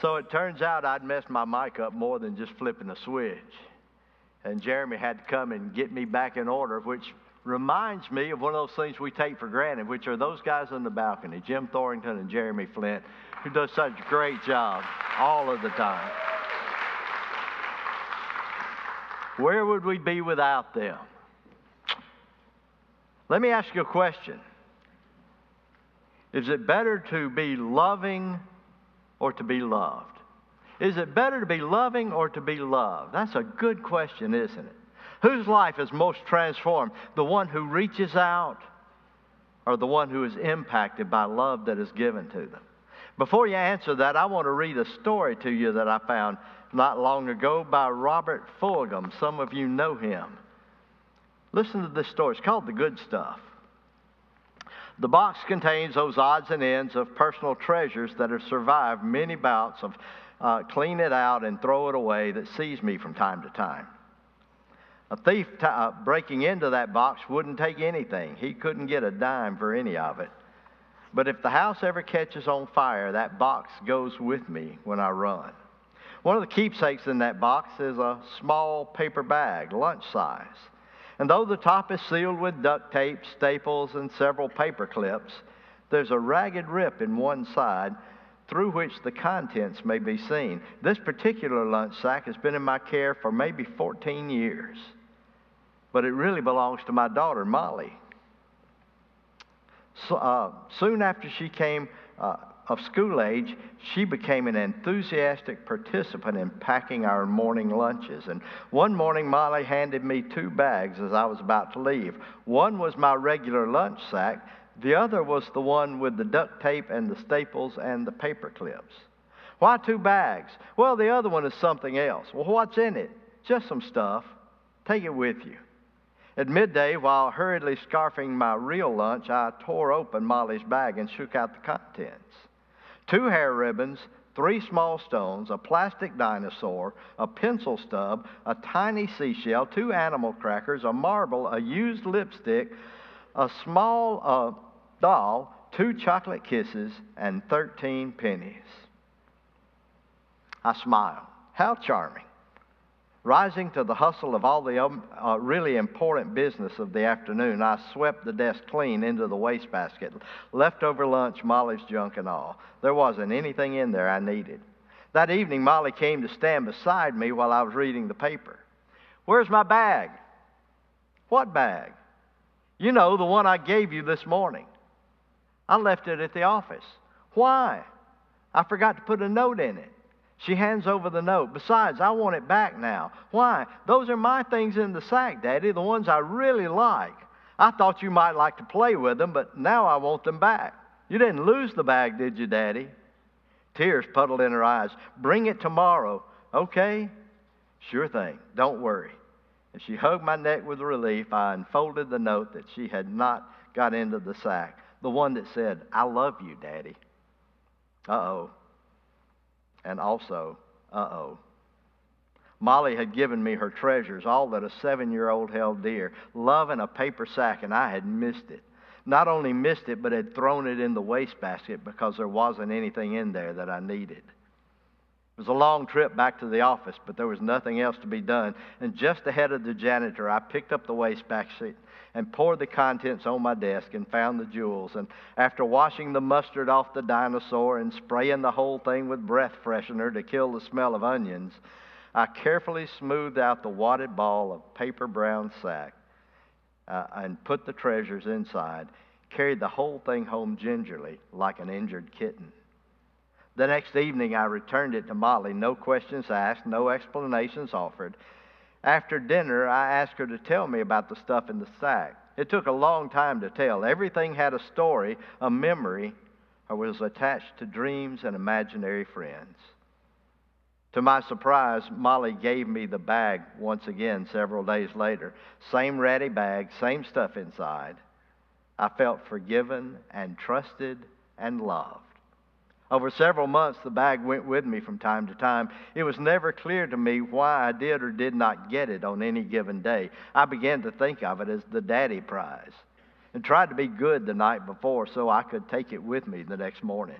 So it turns out I'd messed my mic up more than just flipping a switch. And Jeremy had to come and get me back in order, which reminds me of one of those things we take for granted, which are those guys on the balcony, Jim Thorington and Jeremy Flint, who does such a great job all of the time. Where would we be without them? Let me ask you a question. Is it better to be loving or to be loved? Is it better to be loving or to be loved? That's a good question, isn't it? Whose life is most transformed? The one who reaches out or the one who is impacted by love that is given to them? Before you answer that, I want to read a story to you that I found not long ago by Robert Fulghum. Some of you know him. Listen to this story. It's called The Good Stuff. The box contains those odds and ends of personal treasures that have survived many bouts of clean it out and throw it away that seize me from time to time. A thief breaking into that box wouldn't take anything. He couldn't get a dime for any of it. But if the house ever catches on fire, that box goes with me when I run. One of the keepsakes in that box is a small paper bag, lunch size. And though the top is sealed with duct tape, staples, and several paper clips, there's a ragged rip in one side through which the contents may be seen. This particular lunch sack has been in my care for maybe 14 years. But it really belongs to my daughter, Molly. Soon after she came of school age, she became an enthusiastic participant in packing our morning lunches. And one morning, Molly handed me 2 bags as I was about to leave. One was my regular lunch sack. The other was the one with the duct tape and the staples and the paper clips. Why 2 bags? Well, the other one is something else. Well, what's in it? Just some stuff. Take it with you. At midday, while hurriedly scarfing my real lunch, I tore open Molly's bag and shook out the contents. 2 hair ribbons, 3 small stones, a plastic dinosaur, a pencil stub, a tiny seashell, 2 animal crackers, a marble, a used lipstick, a small doll, 2 chocolate kisses, and 13 pennies. I smiled. How charming. Rising to the hustle of all the really important business of the afternoon, I swept the desk clean into the wastebasket, leftover lunch, Molly's junk and all. There wasn't anything in there I needed. That evening, Molly came to stand beside me while I was reading the paper. Where's my bag? What bag? You know, the one I gave you this morning. I left it at the office. Why? I forgot to put a note in it. She hands over the note. Besides, I want it back now. Why? Those are my things in the sack, Daddy, the ones I really like. I thought you might like to play with them, but now I want them back. You didn't lose the bag, did you, Daddy? Tears puddled in her eyes. Bring it tomorrow, okay? Sure thing. Don't worry. As she hugged my neck with relief, I unfolded the note that she had not got into the sack, the one that said, I love you, Daddy. Uh-oh. And also, uh-oh. Molly had given me her treasures, all that a 7-year-old held dear, love in a paper sack, and I had missed it. Not only missed it, but had thrown it in the wastebasket because there wasn't anything in there that I needed. It was a long trip back to the office, but there was nothing else to be done. And just ahead of the janitor, I picked up the wastebasket and poured the contents on my desk and found the jewels. And after washing the mustard off the dinosaur and spraying the whole thing with breath freshener to kill the smell of onions, I carefully smoothed out the wadded ball of paper brown sack and put the treasures inside, carried the whole thing home gingerly like an injured kitten. The next evening, I returned it to Molly, no questions asked, no explanations offered. After dinner, I asked her to tell me about the stuff in the sack. It took a long time to tell. Everything had a story, a memory, or was attached to dreams and imaginary friends. To my surprise, Molly gave me the bag once again several days later. Same ratty bag, same stuff inside. I felt forgiven and trusted and loved. Over several months, the bag went with me from time to time. It was never clear to me why I did or did not get it on any given day. I began to think of it as the daddy prize and tried to be good the night before so I could take it with me the next morning.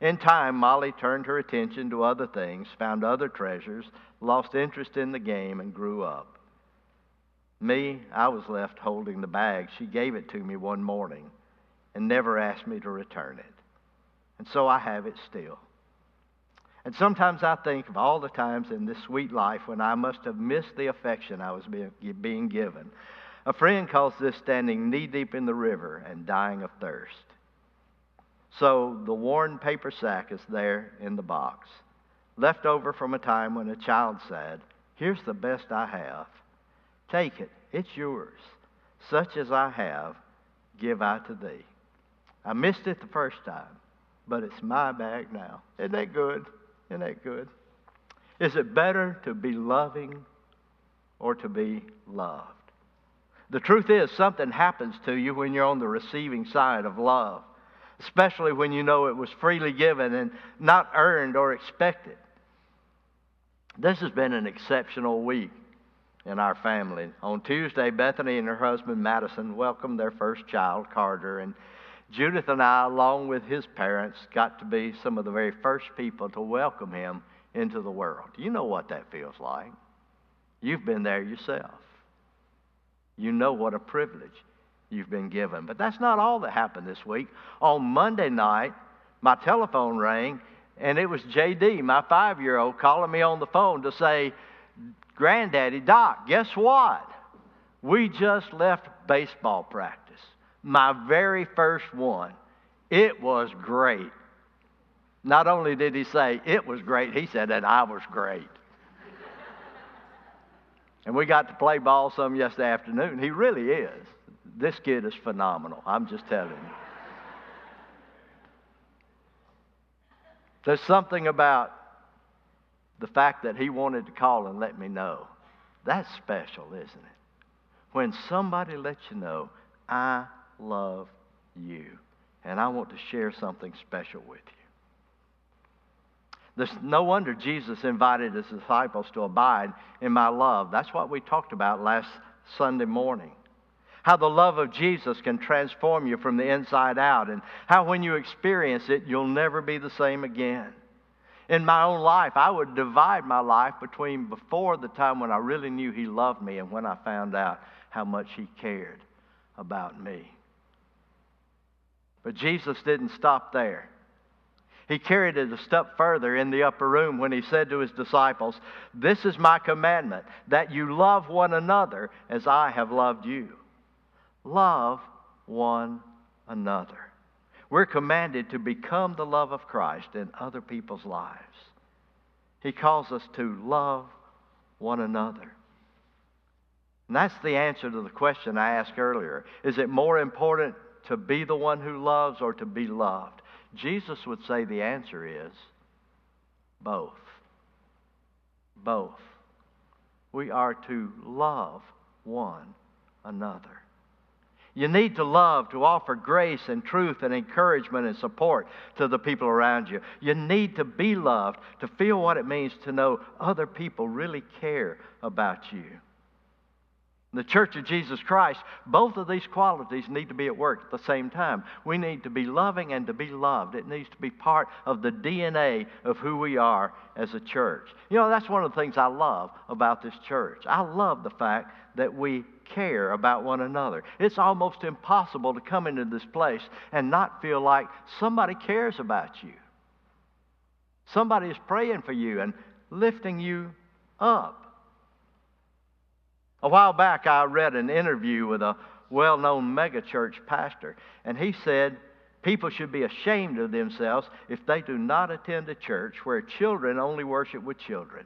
In time, Molly turned her attention to other things, found other treasures, lost interest in the game, and grew up. Me, I was left holding the bag. She gave it to me one morning and never asked me to return it. And so I have it still. And sometimes I think of all the times in this sweet life when I must have missed the affection I was being given. A friend calls this standing knee-deep in the river and dying of thirst. So the worn paper sack is there in the box, left over from a time when a child said, "Here's the best I have. Take it, it's yours. Such as I have, give I to thee." I missed it the first time, but it's my bag now. Isn't that good? Isn't that good? Is it better to be loving or to be loved? The truth is, something happens to you when you're on the receiving side of love, especially when you know it was freely given and not earned or expected. This has been an exceptional week in our family. On Tuesday, Bethany and her husband Madison welcomed their first child, Carter, and Judith and I, along with his parents, got to be some of the very first people to welcome him into the world. You know what that feels like. You've been there yourself. You know what a privilege you've been given. But that's not all that happened this week. On Monday night, my telephone rang, and it was J.D., my 5-year-old, calling me on the phone to say, "Granddaddy, Doc, guess what? We just left baseball practice. My very first one. It was great." Not only did he say it was great, he said that I was great. And we got to play ball some yesterday afternoon. He really is. This kid is phenomenal. I'm just telling you. There's something about the fact that he wanted to call and let me know. That's special, isn't it? When somebody lets you know, "I love you, and I want to share something special with you." No wonder Jesus invited his disciples to abide in my love. That's what we talked about last Sunday morning. How the love of Jesus can transform you from the inside out, and how when you experience it, you'll never be the same again. In my own life, I would divide my life between before the time when I really knew he loved me and when I found out how much he cared about me. But Jesus didn't stop there. He carried it a step further in the upper room when he said to his disciples, "This is my commandment, that you love one another as I have loved you." Love one another. We're commanded to become the love of Christ in other people's lives. He calls us to love one another. And that's the answer to the question I asked earlier. Is it more important to be the one who loves or to be loved? Jesus would say the answer is both. Both. We are to love one another. You need to love to offer grace and truth and encouragement and support to the people around you. You need to be loved to feel what it means to know other people really care about you. In the Church of Jesus Christ, both of these qualities need to be at work at the same time. We need to be loving and to be loved. It needs to be part of the DNA of who we are as a church. You know, that's one of the things I love about this church. I love the fact that we care about one another. It's almost impossible to come into this place and not feel like somebody cares about you. Somebody is praying for you and lifting you up. A while back, I read an interview with a well-known megachurch pastor, and he said people should be ashamed of themselves if they do not attend a church where children only worship with children,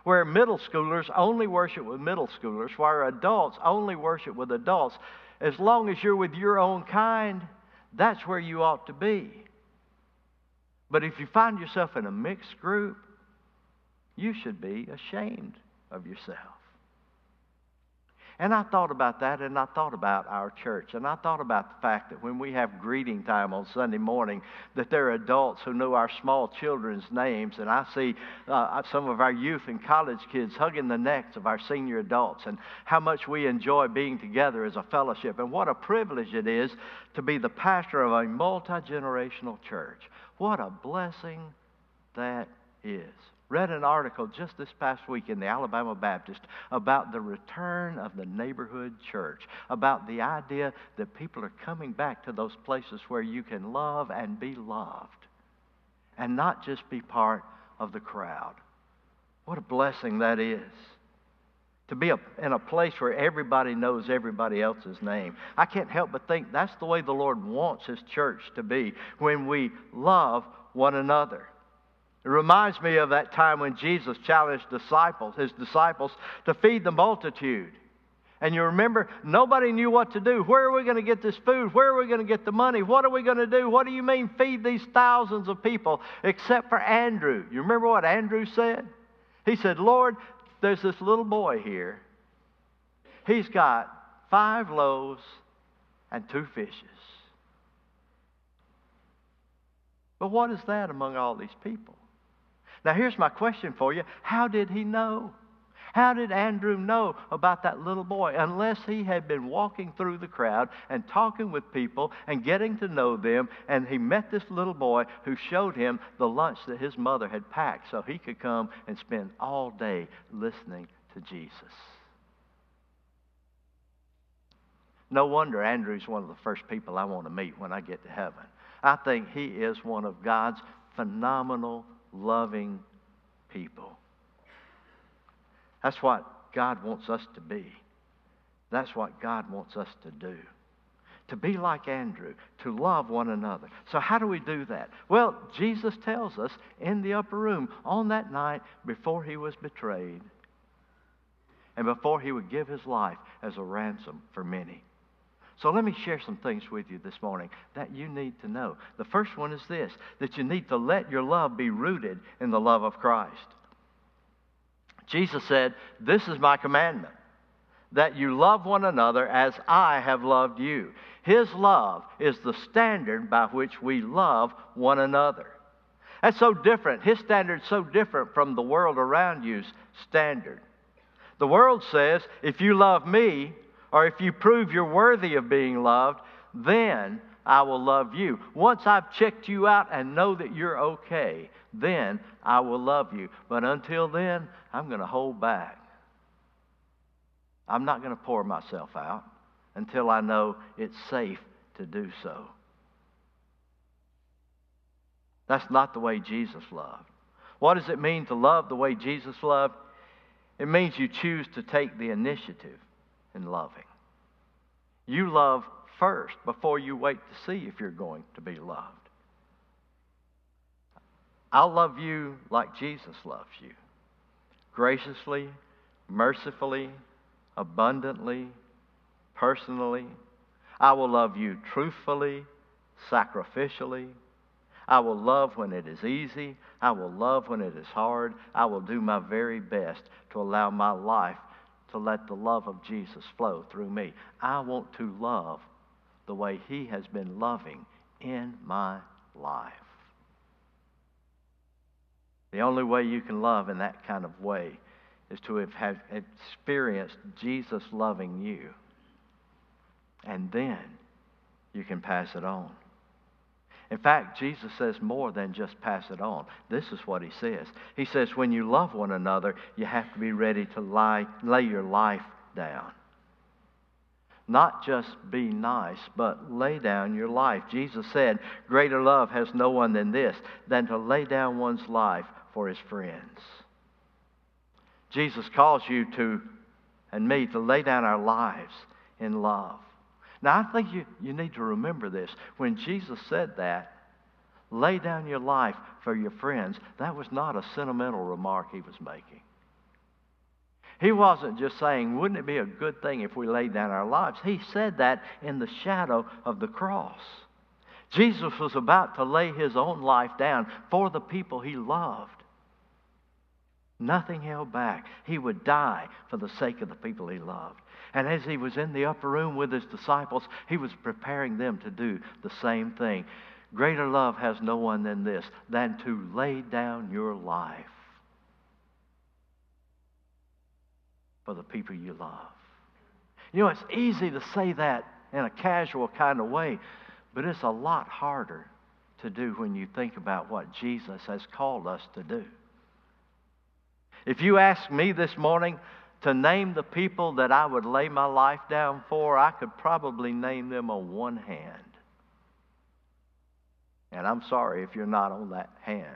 where middle schoolers only worship with middle schoolers, where adults only worship with adults. As long as you're with your own kind, that's where you ought to be. But if you find yourself in a mixed group, you should be ashamed of yourself. And I thought about that, and I thought about our church, and I thought about the fact that when we have greeting time on Sunday morning, that there are adults who know our small children's names, and I see some of our youth and college kids hugging the necks of our senior adults, and how much we enjoy being together as a fellowship, and what a privilege it is to be the pastor of a multi-generational church. What a blessing that is. Read an article just this past week in the Alabama Baptist about the return of the neighborhood church, about the idea that people are coming back to those places where you can love and be loved, and not just be part of the crowd. What a blessing that is. To be in a place where everybody knows everybody else's name. I can't help but think that's the way the Lord wants His church to be, when we love one another. It reminds me of that time when Jesus challenged His disciples to feed the multitude. And you remember, nobody knew what to do. Where are we going to get this food? Where are we going to get the money? What are we going to do? What do you mean feed these thousands of people? Except for Andrew. You remember what Andrew said? He said, Lord, there's this little boy here. He's got 5 loaves and 2 fishes. But what is that among all these people? Now here's my question for you. How did he know? How did Andrew know about that little boy? Unless he had been walking through the crowd and talking with people and getting to know them, and he met this little boy who showed him the lunch that his mother had packed so he could come and spend all day listening to Jesus. No wonder Andrew's one of the first people I want to meet when I get to heaven. I think he is one of God's phenomenal, loving people. That's what God wants us to be. That's what God wants us to do. To be like Andrew, to love one another. So how do we do that? Well, Jesus tells us in the upper room on that night before He was betrayed and before He would give His life as a ransom for many. So let me share some things with you this morning that you need to know. The first one is this, that you need to let your love be rooted in the love of Christ. Jesus said, "This is my commandment, that you love one another as I have loved you." His love is the standard by which we love one another. That's so different. His standard is so different from the world around you's standard. The world says, if you love me, or if you prove you're worthy of being loved, then I will love you. Once I've checked you out and know that you're okay, then I will love you. But until then, I'm going to hold back. I'm not going to pour myself out until I know it's safe to do so. That's not the way Jesus loved. What does it mean to love the way Jesus loved? It means you choose to take the initiative in loving. You love first before you wait to see if you're going to be loved. I'll love you like Jesus loves you. Graciously, mercifully, abundantly, personally. I will love you truthfully, sacrificially. I will love when it is easy. I will love when it is hard. I will do my very best to allow my life to let the love of Jesus flow through me. I want to love the way He has been loving in my life. The only way you can love in that kind of way is to have experienced Jesus loving you. And then you can pass it on. In fact, Jesus says more than just pass it on. This is what He says. He says when you love one another, you have to be ready to lay your life down. Not just be nice, but lay down your life. Jesus said, greater love has no one than this, than to lay down one's life for his friends. Jesus calls you to, and me, to lay down our lives in love. Now, I think you need to remember this. When Jesus said that, lay down your life for your friends, that was not a sentimental remark He was making. He wasn't just saying, wouldn't it be a good thing if we laid down our lives? He said that in the shadow of the cross. Jesus was about to lay His own life down for the people He loved. Nothing held back. He would die for the sake of the people he loved. And as he was in the upper room with his disciples, he was preparing them to do the same thing. Greater love has no one than this, than to lay down your life for the people you love. You know, it's easy to say that in a casual kind of way, but it's a lot harder to do when you think about what Jesus has called us to do. If you ask me this morning to name the people that I would lay my life down for, I could probably name them on one hand. And I'm sorry if you're not on that hand.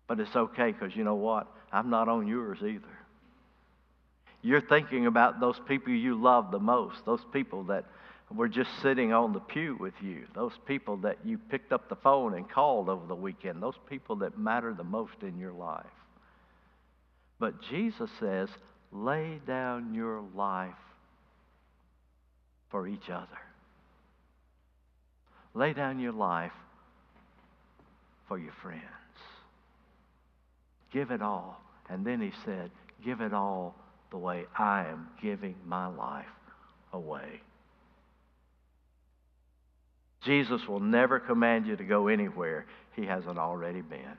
But it's okay, because you know what? I'm not on yours either. You're thinking about those people you love the most, those people that were just sitting on the pew with you, those people that you picked up the phone and called over the weekend, those people that matter the most in your life. But Jesus says, lay down your life for each other. Lay down your life for your friends. Give it all. And then he said, give it all the way I am giving my life away. Jesus will never command you to go anywhere he hasn't already been.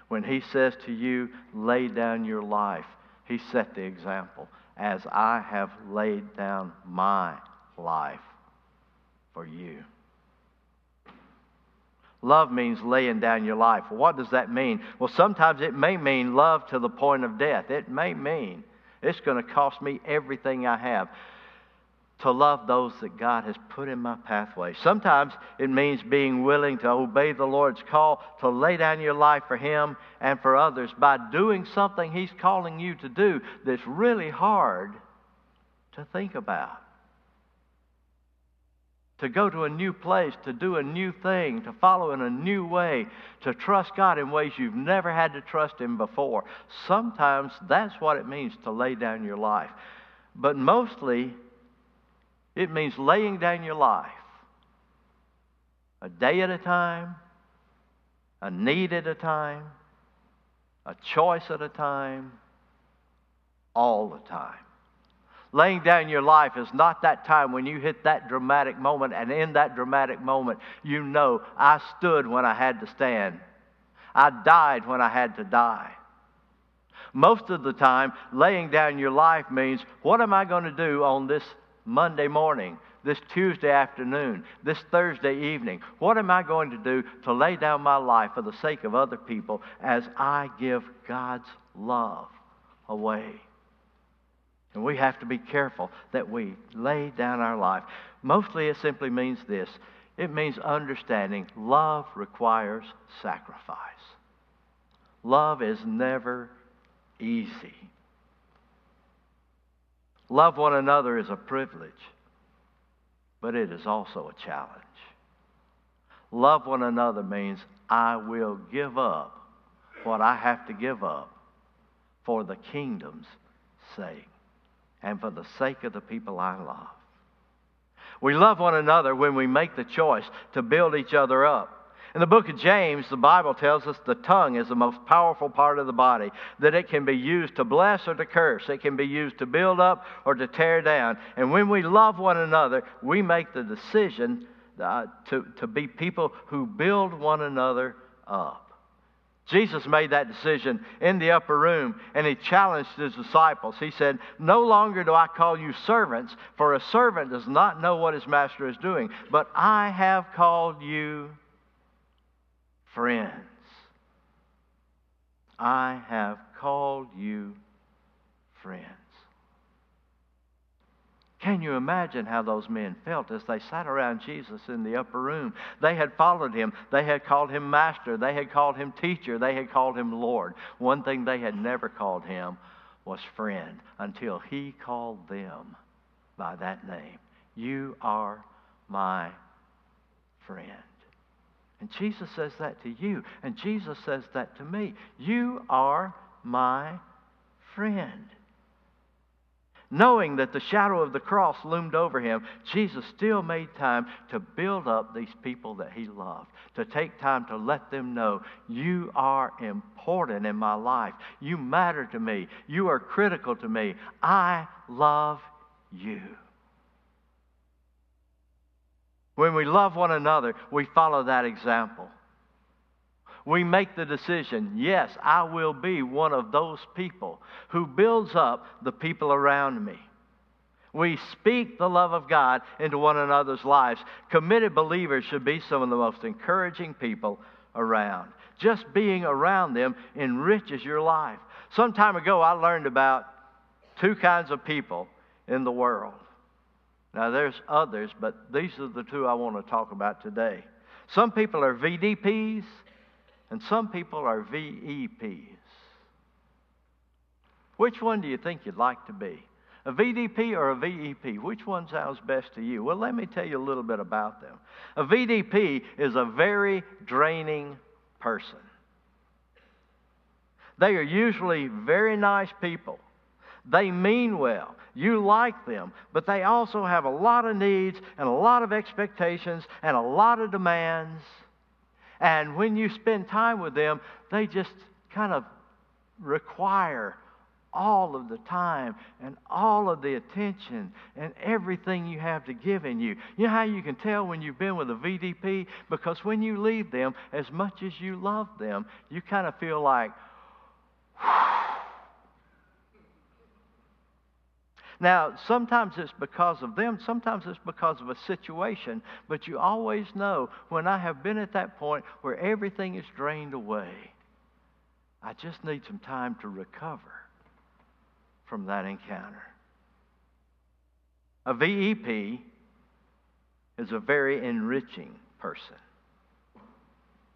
When he says to you, lay down your life, he set the example. As I have laid down my life for you. Love means laying down your life. What does that mean? Well, sometimes it may mean love to the point of death. It may mean it's going to cost me everything I have to love those that God has put in my pathway. Sometimes it means being willing to obey the Lord's call to lay down your life for Him and for others by doing something He's calling you to do that's really hard to think about. To go to a new place, to do a new thing, to follow in a new way, to trust God in ways you've never had to trust Him before. Sometimes that's what it means to lay down your life. But mostly, it means laying down your life a day at a time, a need at a time, a choice at a time, all the time. Laying down your life is not that time when you hit that dramatic moment, and in that dramatic moment, you know, I stood when I had to stand. I died when I had to die. Most of the time, laying down your life means, what am I going to do on this Monday morning, this Tuesday afternoon, this Thursday evening? What am I going to do to lay down my life for the sake of other people as I give God's love away? And we have to be careful that we lay down our life. Mostly it simply means this. It means understanding love requires sacrifice. Love is never easy. Love one another is a privilege, but it is also a challenge. Love one another means I will give up what I have to give up for the kingdom's sake and for the sake of the people I love. We love one another when we make the choice to build each other up. In the book of James, the Bible tells us the tongue is the most powerful part of the body, that it can be used to bless or to curse. It can be used to build up or to tear down. And when we love one another, we make the decision to be people who build one another up. Jesus made that decision in the upper room, and He challenged His disciples. He said, no longer do I call you servants, for a servant does not know what his master is doing, but I have called you friends. I have called you friends. Can you imagine how those men felt as they sat around Jesus in the upper room? They had followed Him. They had called Him Master. They had called Him Teacher. They had called Him Lord. One thing they had never called Him was friend until He called them by that name. You are my friend. And Jesus says that to you. And Jesus says that to me. You are my friend. Knowing that the shadow of the cross loomed over him, Jesus still made time to build up these people that he loved, to take time to let them know, you are important in my life. You matter to me. You are critical to me. I love you. When we love one another, we follow that example. We make the decision, yes, I will be one of those people who builds up the people around me. We speak the love of God into one another's lives. Committed believers should be some of the most encouraging people around. Just being around them enriches your life. Some time ago, I learned about two kinds of people in the world. Now, there's others, but these are the two I want to talk about today. Some people are VDPs, and some people are VEPs. Which one do you think you'd like to be? A VDP or a VEP? Which one sounds best to you? Well, let me tell you a little bit about them. A VDP is a very draining person. They are usually very nice people. They mean well. You like them, but they also have a lot of needs and a lot of expectations and a lot of demands. And when you spend time with them, they just kind of require all of the time and all of the attention and everything you have to give in you. You know how you can tell when you've been with a VDP? Because when you leave them, as much as you love them, you kind of feel like, Now, sometimes it's because of them, sometimes it's because of a situation, but you always know, when I have been at that point where everything is drained away, I just need some time to recover from that encounter. A VEP is a very enriching person.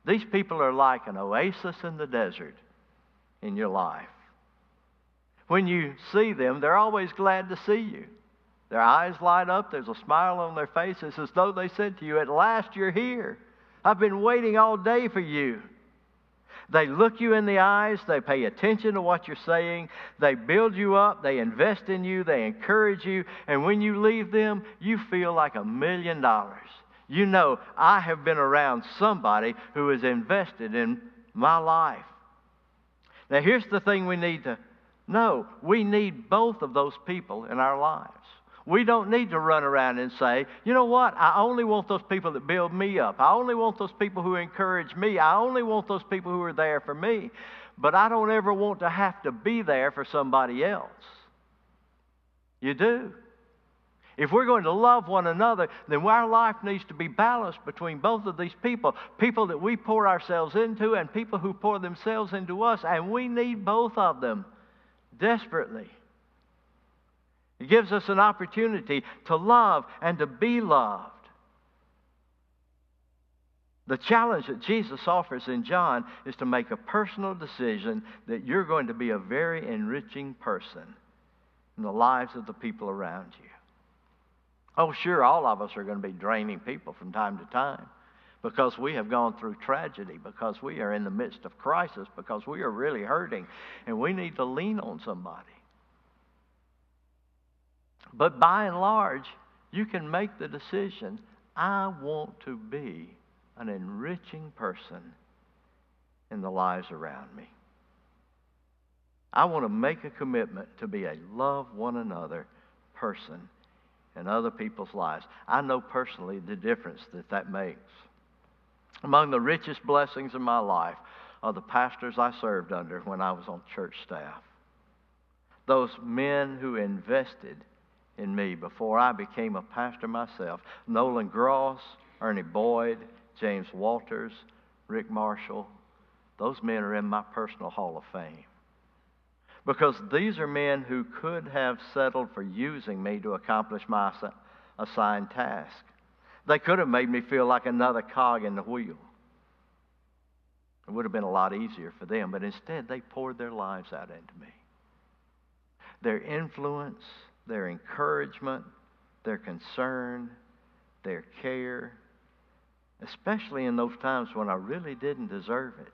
These people are like an oasis in the desert in your life. When you see them, they're always glad to see you. Their eyes light up. There's a smile on their faces as though they said to you, at last you're here. I've been waiting all day for you. They look you in the eyes. They pay attention to what you're saying. They build you up. They invest in you. They encourage you. And when you leave them, you feel like $1 million. You know, I have been around somebody who has invested in my life. Now, here's the thing we need to know. We need both of those people in our lives. We don't need to run around and say, you know what, I only want those people that build me up. I only want those people who encourage me. I only want those people who are there for me. But I don't ever want to have to be there for somebody else. You do. If we're going to love one another, then our life needs to be balanced between both of these people. People that we pour ourselves into and people who pour themselves into us. And we need both of them desperately. It gives us an opportunity to love and to be loved. The challenge that Jesus offers in John is to make a personal decision that you're going to be a very enriching person in the lives of the people around you. Oh, sure, all of us are going to be draining people from time to time because we have gone through tragedy, because we are in the midst of crisis, because we are really hurting, and we need to lean on somebody. But by and large, you can make the decision, I want to be an enriching person in the lives around me. I want to make a commitment to be a love one another person in other people's lives. I know personally the difference that makes. Among the richest blessings in my life are the pastors I served under when I was on church staff. Those men who invested in me before I became a pastor myself. Nolan Gross, Ernie Boyd, James Walters, Rick Marshall. Those men are in my personal hall of fame. Because these are men who could have settled for using me to accomplish my assigned task. They could have made me feel like another cog in the wheel. It would have been a lot easier for them, but instead they poured their lives out into me. Their influence, their encouragement, their concern, their care, especially in those times when I really didn't deserve it.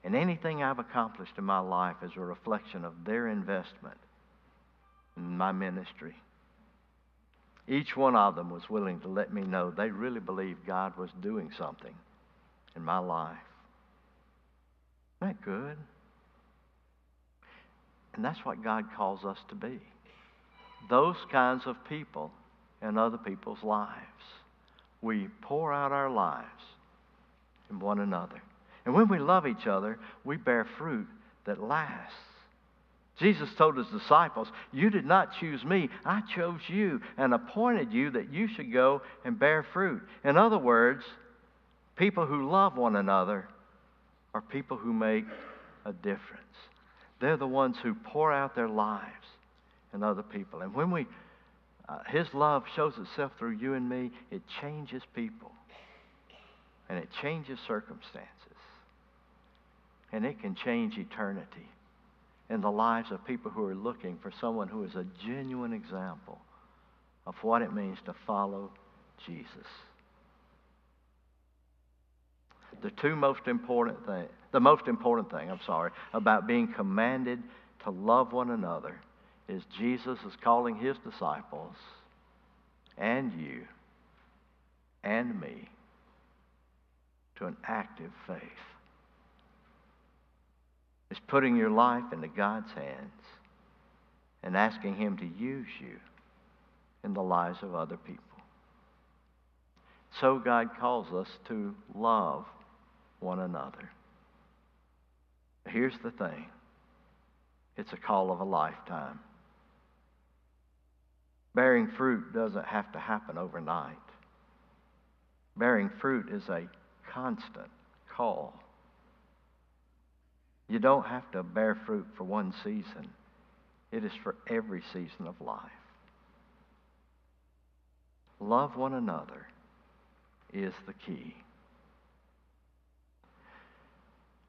And anything I've accomplished in my life is a reflection of their investment in my ministry. Each one of them was willing to let me know they really believed God was doing something in my life. Isn't that good? And that's what God calls us to be. Those kinds of people in other people's lives. We pour out our lives in one another. And when we love each other, we bear fruit that lasts. Jesus told his disciples, "You did not choose me. I chose you and appointed you that you should go and bear fruit." In other words, people who love one another are people who make a difference. They're the ones who pour out their lives in other people. And when his love shows itself through you and me, it changes people. And it changes circumstances. And it can change eternity in the lives of people who are looking for someone who is a genuine example of what it means to follow Jesus. The most important thing about being commanded to love one another is Jesus is calling his disciples and you and me to an active faith. It's putting your life into God's hands and asking him to use you in the lives of other people. So God calls us to love one another. Here's the thing. It's a call of a lifetime. Bearing fruit doesn't have to happen overnight. Bearing fruit is a constant call. You don't have to bear fruit for one season. It is for every season of life. Love one another is the key.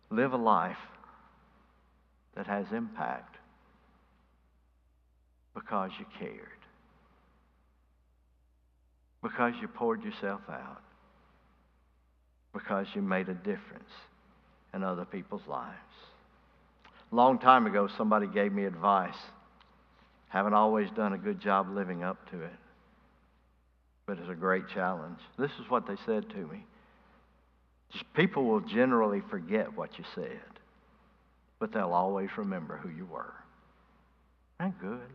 Live a life that has impact because you cared. Because you poured yourself out. Because you made a difference in other people's lives. A long time ago, somebody gave me advice. Haven't always done a good job living up to it. But it's a great challenge. This is what they said to me. Just people will generally forget what you said, but they'll always remember who you were. Ain't good?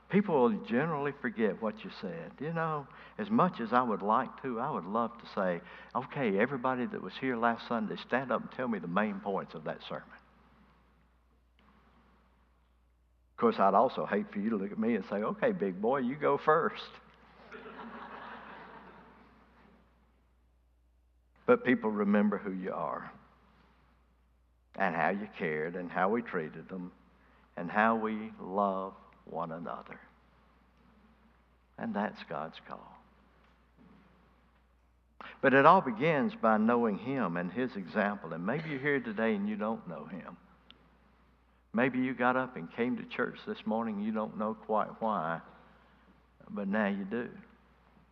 People will generally forget what you said. You know, as much as I would like to, I would love to say, okay, everybody that was here last Sunday, stand up and tell me the main points of that sermon. Of course, I'd also hate for you to look at me and say, okay, big boy, you go first. But people remember who you are and how you cared and how we treated them and how we love one another. And that's God's call. But it all begins by knowing him and his example. And maybe you're here today and you don't know him. Maybe you got up and came to church this morning and you don't know quite why. But now you do.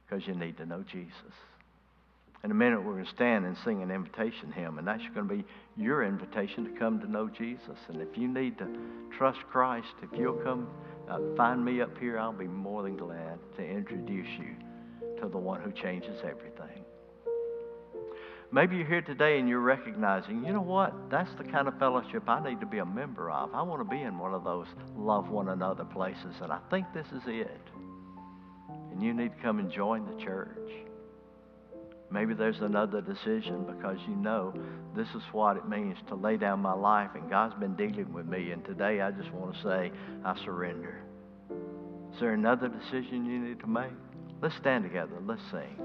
Because you need to know Jesus. In a minute we're going to stand and sing an invitation hymn. And that's going to be your invitation to come to know Jesus. And if you need to trust Christ, if you'll come find me up here, I'll be more than glad to introduce you to the one who changes everything. Maybe you're here today and you're recognizing, you know what? That's the kind of fellowship I need to be a member of. I want to be in one of those love one another places, and I think this is it. And you need to come and join the church. Maybe there's another decision because you know this is what it means to lay down my life, and God's been dealing with me, and today I just want to say, I surrender. Is there another decision you need to make? Let's stand together. Let's sing.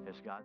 As God